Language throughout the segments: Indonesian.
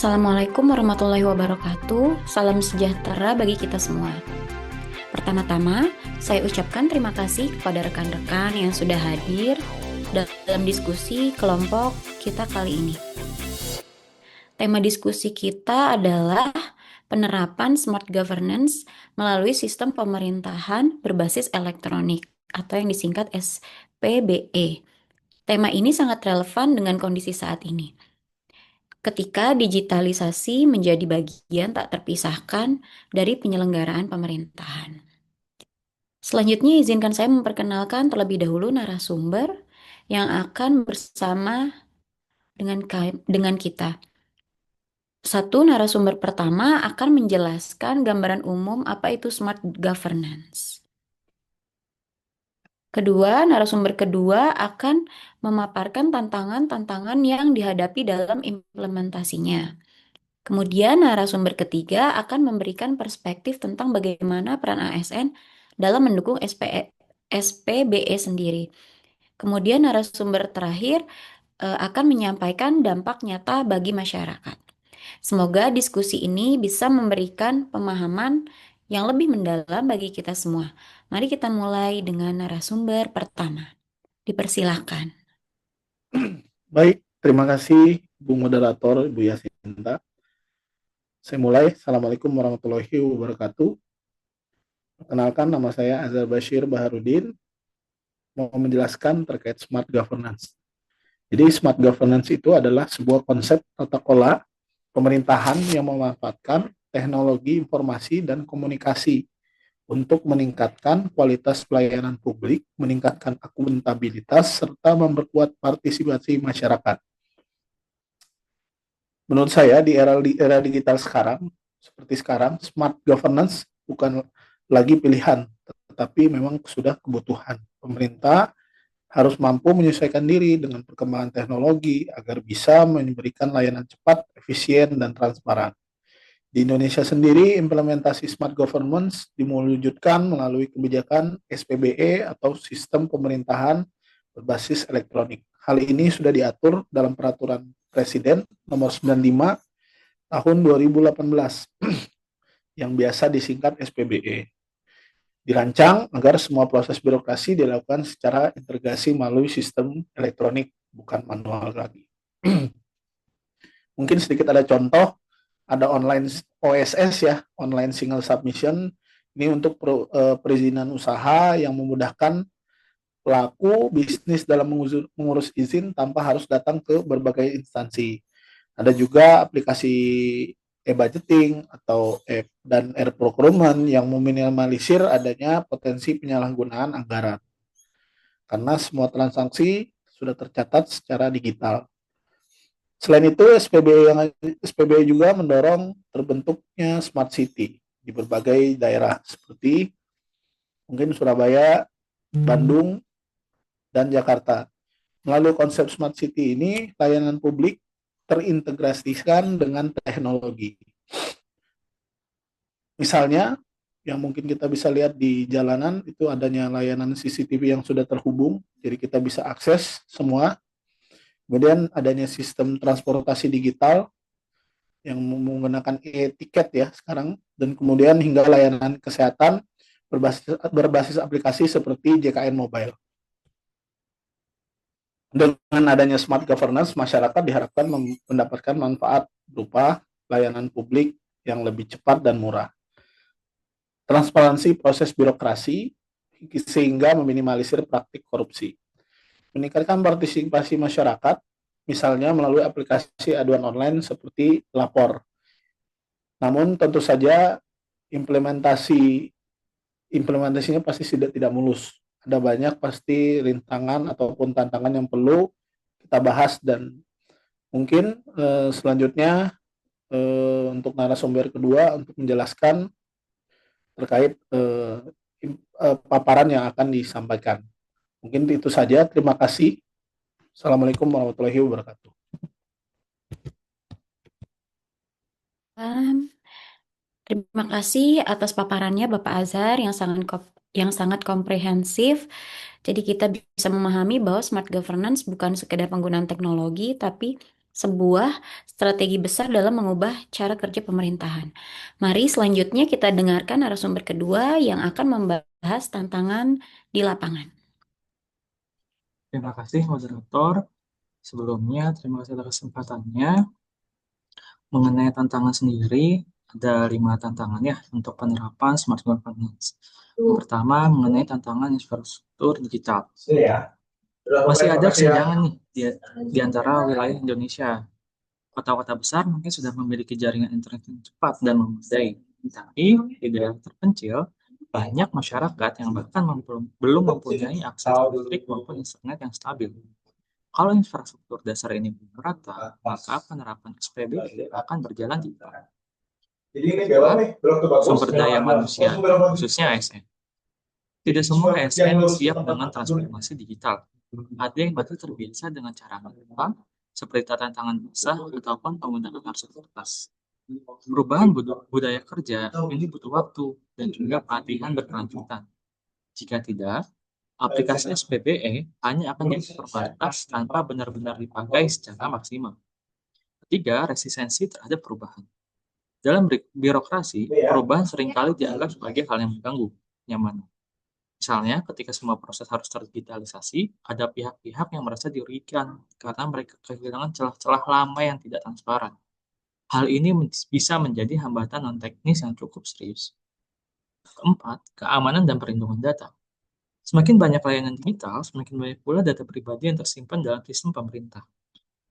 Assalamualaikum warahmatullahi wabarakatuh. Salam sejahtera bagi kita semua. Pertama-tama, saya ucapkan terima kasih kepada rekan-rekan yang sudah hadir dalam diskusi kelompok kita kali ini. Tema diskusi kita adalah penerapan smart governance melalui sistem pemerintahan berbasis elektronik atau yang disingkat SPBE. Tema ini sangat relevan dengan kondisi saat ini, ketika digitalisasi menjadi bagian tak terpisahkan dari penyelenggaraan pemerintahan. Selanjutnya, izinkan saya memperkenalkan terlebih dahulu narasumber yang akan bersama dengan kita. Satu, narasumber pertama akan menjelaskan gambaran umum apa itu smart governance. Kedua, narasumber kedua akan memaparkan tantangan-tantangan yang dihadapi dalam implementasinya. Kemudian narasumber ketiga akan memberikan perspektif tentang bagaimana peran ASN dalam mendukung SPBE sendiri. Kemudian narasumber terakhir akan menyampaikan dampak nyata bagi masyarakat. Semoga diskusi ini bisa memberikan pemahaman yang lebih mendalam bagi kita semua. Mari kita mulai dengan narasumber pertama. Dipersilahkan. Baik, terima kasih Bu Moderator, Bu Yasinta. Saya mulai. Assalamualaikum warahmatullahi wabarakatuh. Perkenalkan, nama saya Azhar Bashir Baharudin, mau menjelaskan terkait smart governance. Jadi smart governance itu adalah sebuah konsep tata kelola pemerintahan yang memanfaatkan teknologi informasi dan komunikasi untuk meningkatkan kualitas pelayanan publik, meningkatkan akuntabilitas, serta memperkuat partisipasi masyarakat. Menurut saya di era digital sekarang, seperti sekarang, smart governance bukan lagi pilihan, tetapi memang sudah kebutuhan. Pemerintah harus mampu menyesuaikan diri dengan perkembangan teknologi agar bisa memberikan layanan cepat, efisien, dan transparan. Di Indonesia sendiri, implementasi smart governance diwujudkan melalui kebijakan SPBE atau Sistem Pemerintahan Berbasis Elektronik. Hal ini sudah diatur dalam Peraturan Presiden Nomor 95 Tahun 2018 yang biasa disingkat SPBE. Dirancang agar semua proses birokrasi dilakukan secara integrasi melalui sistem elektronik, bukan manual lagi. Mungkin sedikit ada contoh, ada online OSS ya, online single submission. Ini untuk perizinan usaha yang memudahkan pelaku bisnis dalam mengurus izin tanpa harus datang ke berbagai instansi. Ada juga aplikasi e-budgeting atau dan e-procurement yang meminimalisir adanya potensi penyalahgunaan anggaran. Karena semua transaksi sudah tercatat secara digital. Selain itu, SPBE juga mendorong terbentuknya smart city di berbagai daerah seperti mungkin Surabaya, Bandung, dan Jakarta. Melalui konsep smart city ini, layanan publik terintegrasikan dengan teknologi. Misalnya, yang mungkin kita bisa lihat di jalanan itu adanya layanan CCTV yang sudah terhubung, jadi kita bisa akses semua. Kemudian adanya sistem transportasi digital yang menggunakan e-tiket ya sekarang, dan kemudian hingga layanan kesehatan berbasis aplikasi seperti JKN Mobile. Dengan adanya smart governance, masyarakat diharapkan mendapatkan manfaat berupa layanan publik yang lebih cepat dan murah, transparansi proses birokrasi sehingga meminimalisir praktik korupsi, meningkatkan partisipasi masyarakat, misalnya melalui aplikasi aduan online seperti Lapor. Namun tentu saja implementasinya pasti tidak mulus. Ada banyak pasti rintangan ataupun tantangan yang perlu kita bahas, dan mungkin selanjutnya untuk narasumber kedua untuk menjelaskan terkait paparan yang akan disampaikan. Mungkin itu saja. Terima kasih. Assalamualaikum warahmatullahi wabarakatuh. Terima kasih atas paparannya Bapak Azhar yang sangat komprehensif. Jadi kita bisa memahami bahwa smart governance bukan sekedar penggunaan teknologi, tapi sebuah strategi besar dalam mengubah cara kerja pemerintahan. Mari selanjutnya kita dengarkan narasumber kedua yang akan membahas tantangan di lapangan. Terima kasih moderator. Sebelumnya, terima kasih atas kesempatannya. Mengenai tantangan sendiri, ada 5 tantangan ya untuk penerapan smart governance. Yang pertama, mengenai tantangan infrastruktur digital. Masih ada kesenjangan nih di antara wilayah Indonesia. Kota-kota besar mungkin sudah memiliki jaringan internet yang cepat dan memadai. Tapi di daerah terpencil, banyak masyarakat yang bahkan belum mempunyai akses listrik maupun internet yang stabil. Kalau infrastruktur dasar ini belum merata, maka penerapan SPB akan berjalan di depan. Sumber daya manusia, khususnya ASN. Tidak semua ASN siap dengan transformasi digital. Ada yang masih terbiasa dengan cara manual, seperti tantangan basah ataupun penggunaan arsip kertas. Perubahan budaya kerja ini butuh waktu dan juga pelatihan berkelanjutan. Jika tidak, aplikasi SPBE hanya akan jadi formalitas tanpa benar-benar dipakai secara maksimal. Ketiga, resistensi terhadap perubahan. Dalam birokrasi, perubahan seringkali dianggap sebagai hal yang mengganggu, nyaman. Misalnya, ketika semua proses harus terdigitalisasi, ada pihak-pihak yang merasa dirugikan karena mereka kehilangan celah-celah lama yang tidak transparan. Hal ini bisa menjadi hambatan non-teknis yang cukup serius. Keempat, keamanan dan perlindungan data. Semakin banyak layanan digital, semakin banyak pula data pribadi yang tersimpan dalam sistem pemerintah.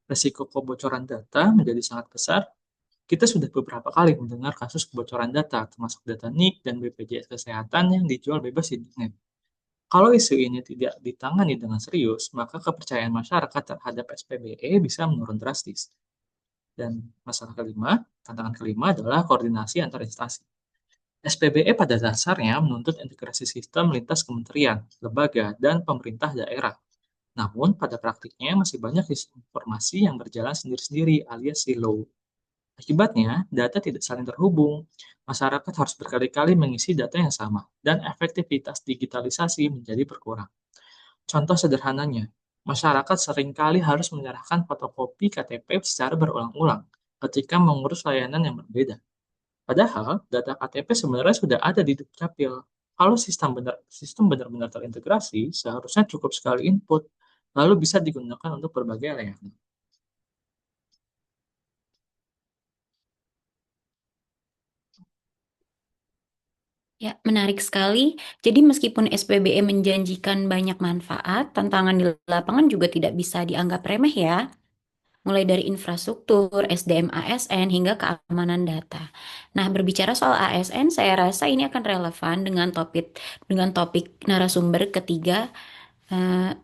Risiko kebocoran data menjadi sangat besar. Kita sudah beberapa kali mendengar kasus kebocoran data, termasuk data NIK dan BPJS Kesehatan yang dijual bebas di internet. Kalau isu ini tidak ditangani dengan serius, maka kepercayaan masyarakat terhadap SPBE bisa menurun drastis. Dan tantangan kelima adalah koordinasi antar instansi. SPBE pada dasarnya menuntut integrasi sistem lintas kementerian, lembaga, dan pemerintah daerah. Namun, pada praktiknya masih banyak sistem informasi yang berjalan sendiri-sendiri alias silo. Akibatnya, data tidak saling terhubung. Masyarakat harus berkali-kali mengisi data yang sama, dan efektivitas digitalisasi menjadi berkurang. Contoh sederhananya, masyarakat seringkali harus menyerahkan fotokopi KTP secara berulang-ulang ketika mengurus layanan yang berbeda. Padahal, data KTP sebenarnya sudah ada di Dukcapil. Kalau sistem benar-benar terintegrasi, seharusnya cukup sekali input, lalu bisa digunakan untuk berbagai layanan. Ya, menarik sekali. Jadi meskipun SPBE menjanjikan banyak manfaat, tantangan di lapangan juga tidak bisa dianggap remeh ya. Mulai dari infrastruktur, SDM ASN, hingga keamanan data. Nah, berbicara soal ASN, saya rasa ini akan relevan dengan topik narasumber ketiga. Eh,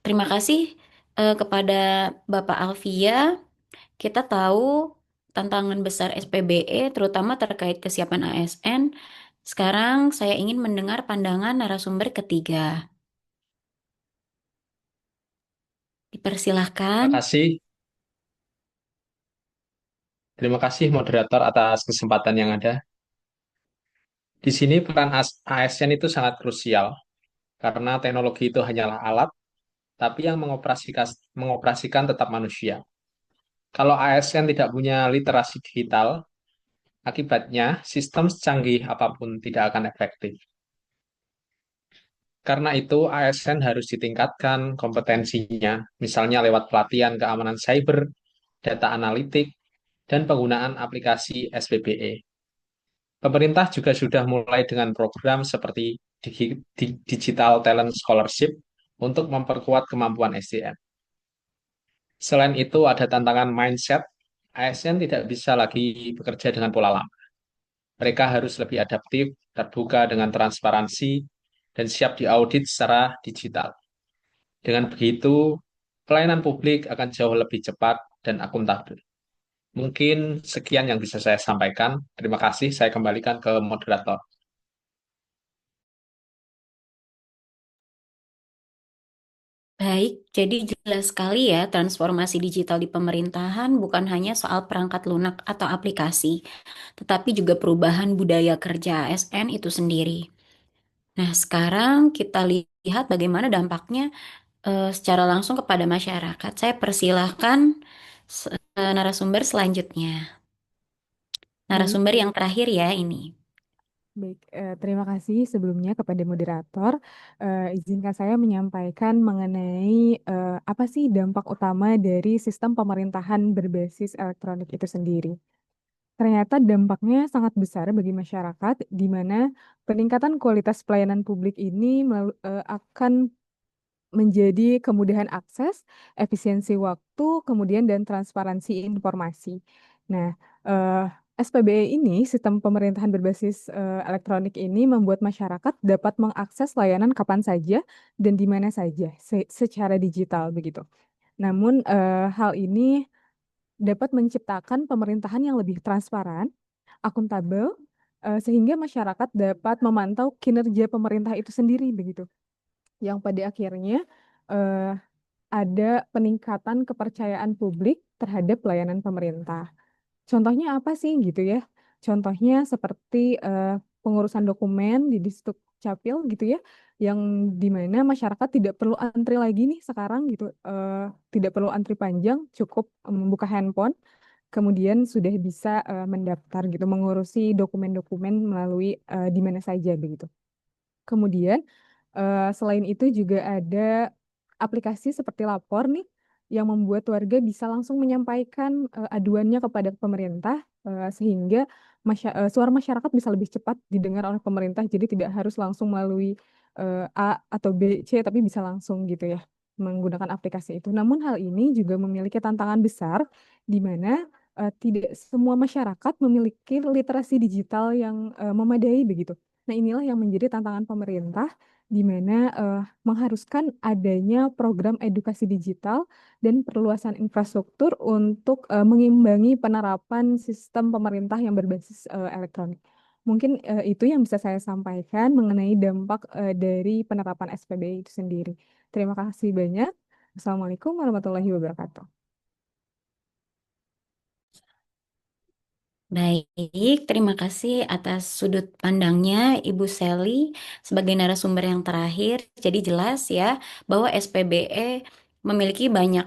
Terima kasih kepada Bapak Alvia. Kita tahu tantangan besar SPBE, terutama terkait kesiapan ASN. Sekarang saya ingin mendengar pandangan narasumber ketiga. Dipersilahkan. Terima kasih. Terima kasih moderator atas kesempatan yang ada. Di sini peran ASN itu sangat krusial karena teknologi itu hanyalah alat, tapi yang mengoperasikan tetap manusia. Kalau ASN tidak punya literasi digital, akibatnya sistem secanggih apapun tidak akan efektif. Karena itu, ASN harus ditingkatkan kompetensinya, misalnya lewat pelatihan keamanan cyber, data analitik, dan penggunaan aplikasi SPBE. Pemerintah juga sudah mulai dengan program seperti Digital Talent Scholarship untuk memperkuat kemampuan SDM. Selain itu, ada tantangan mindset. ASN tidak bisa lagi bekerja dengan pola lama. Mereka harus lebih adaptif, terbuka dengan transparansi, dan siap diaudit secara digital. Dengan begitu, pelayanan publik akan jauh lebih cepat dan akuntabel. Mungkin sekian yang bisa saya sampaikan. Terima kasih, saya kembalikan ke moderator. Baik, jadi jelas sekali ya, transformasi digital di pemerintahan bukan hanya soal perangkat lunak atau aplikasi, tetapi juga perubahan budaya kerja ASN itu sendiri. Nah, sekarang kita lihat bagaimana dampaknya secara langsung kepada masyarakat. Saya persilahkan narasumber selanjutnya. Baik, Narasumber yang terakhir ya ini. baik. Terima kasih sebelumnya kepada moderator. Izinkan saya menyampaikan mengenai apa sih dampak utama dari sistem pemerintahan berbasis elektronik itu sendiri. Ternyata dampaknya sangat besar bagi masyarakat, di mana peningkatan kualitas pelayanan publik ini akan menjadi kemudahan akses, efisiensi waktu, kemudian dan transparansi informasi. Nah, SPBE ini, sistem pemerintahan berbasis elektronik ini membuat masyarakat dapat mengakses layanan kapan saja dan di mana saja secara digital begitu. Namun hal ini dapat menciptakan pemerintahan yang lebih transparan, akuntabel, sehingga masyarakat dapat memantau kinerja pemerintah itu sendiri begitu. Yang pada akhirnya eh, ada peningkatan kepercayaan publik terhadap pelayanan pemerintah. Contohnya apa sih gitu ya? Contohnya seperti pengurusan dokumen di Disduk Capil gitu ya, yang dimana masyarakat tidak perlu antri lagi nih sekarang gitu, tidak perlu antri panjang, cukup membuka handphone, kemudian sudah bisa mendaftar gitu, mengurusi dokumen-dokumen melalui di mana saja begitu. Kemudian selain itu juga ada aplikasi seperti Lapor nih yang membuat warga bisa langsung menyampaikan aduannya kepada pemerintah sehingga suara masyarakat bisa lebih cepat didengar oleh pemerintah. Jadi tidak harus langsung melalui A atau B, C tapi bisa langsung gitu ya menggunakan aplikasi itu. Namun hal ini juga memiliki tantangan besar di mana tidak semua masyarakat memiliki literasi digital yang memadai begitu. Nah, inilah yang menjadi tantangan pemerintah, di mana mengharuskan adanya program edukasi digital dan perluasan infrastruktur untuk mengimbangi penerapan sistem pemerintah yang berbasis elektronik. Mungkin itu yang bisa saya sampaikan mengenai dampak dari penerapan SPBI itu sendiri. Terima kasih banyak. Assalamualaikum warahmatullahi wabarakatuh. Baik, terima kasih atas sudut pandangnya Ibu Sally sebagai narasumber yang terakhir. Jadi jelas ya bahwa SPBE memiliki banyak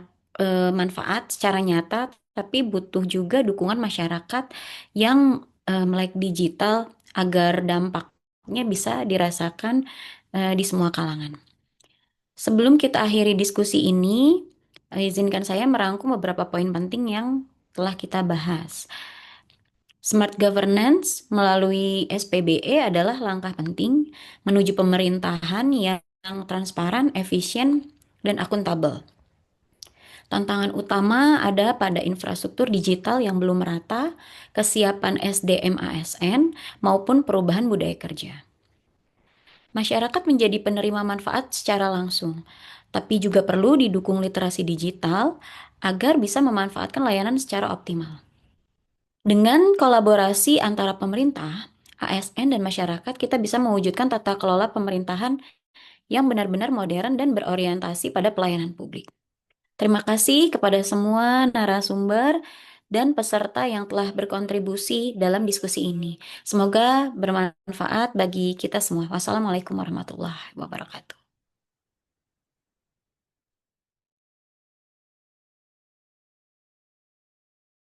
manfaat secara nyata, tapi butuh juga dukungan masyarakat yang melek digital agar dampaknya bisa dirasakan di semua kalangan. Sebelum kita akhiri diskusi ini, izinkan saya merangkum beberapa poin penting yang telah kita bahas. Smart governance melalui SPBE adalah langkah penting menuju pemerintahan yang transparan, efisien, dan akuntabel. Tantangan utama ada pada infrastruktur digital yang belum merata, kesiapan SDM ASN, maupun perubahan budaya kerja. Masyarakat menjadi penerima manfaat secara langsung, tapi juga perlu didukung literasi digital agar bisa memanfaatkan layanan secara optimal. Dengan kolaborasi antara pemerintah, ASN, dan masyarakat, kita bisa mewujudkan tata kelola pemerintahan yang benar-benar modern dan berorientasi pada pelayanan publik. Terima kasih kepada semua narasumber dan peserta yang telah berkontribusi dalam diskusi ini. Semoga bermanfaat bagi kita semua. Wassalamualaikum warahmatullahi wabarakatuh.